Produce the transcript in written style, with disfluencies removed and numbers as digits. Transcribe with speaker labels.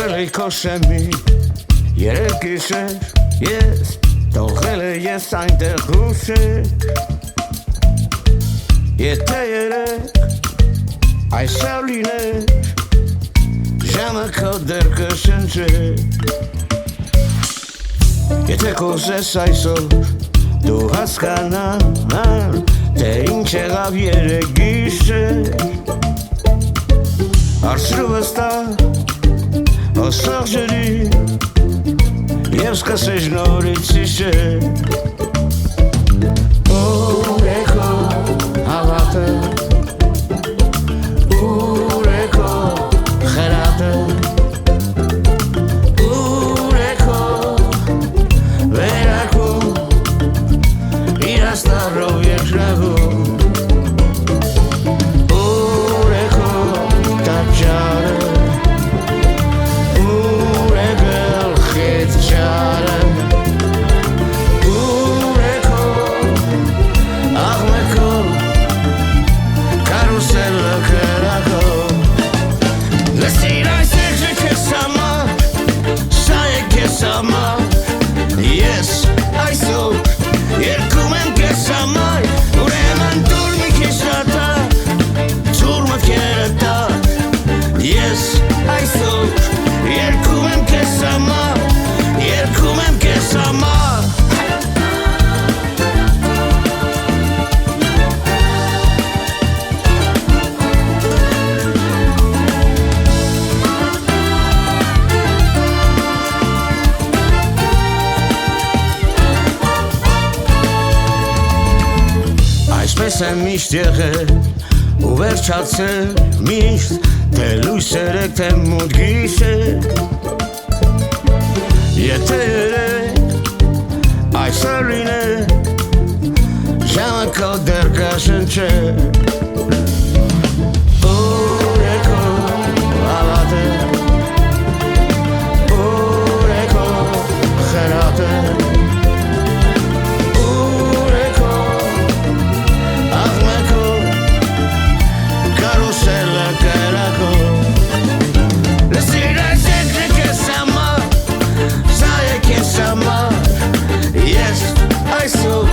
Speaker 1: Կորել էի քո շեմի երեք գիշեր Ես թողել ես այնտեղ հուշեր Եթե երեք այսօր լիներ Ժամը քո դեռ կշնչեր Եթե կուզես այսօր դու հասկանալ Թե ինչ եղավ երեք գիշեր Հարցրու վստահ Հոսող ջրի Եվ սկսես նորից հիշել Ուր է քո հավատը Ուր է քո խելատը Ուր է քո վերակում Իրաստարով երկրագում Ուր է քո տաճարը Ուր է գլխիդ ջարը Ուր է քո աղմեկով Կարուսելը կրակով Լսիր այս էջը քեզ համար Սա է քեզ համար Ես այսօր երկում եմ քեզ համար Ուրեմն դուր մի քիչ շատա Ձուր մտքերը տա Ես այսօր երկում եմ քեզ համար Երկում եմ քեզ համար Այսպես եմ միշտ եղել ու վերջացել միշտ Թե լույս երեք թե մութ գիշեր Եթե երեք այսօր լիներ Ժամը քո դեռ կշնչեր Ուր է քո հավատը Ուր է քո խելատը So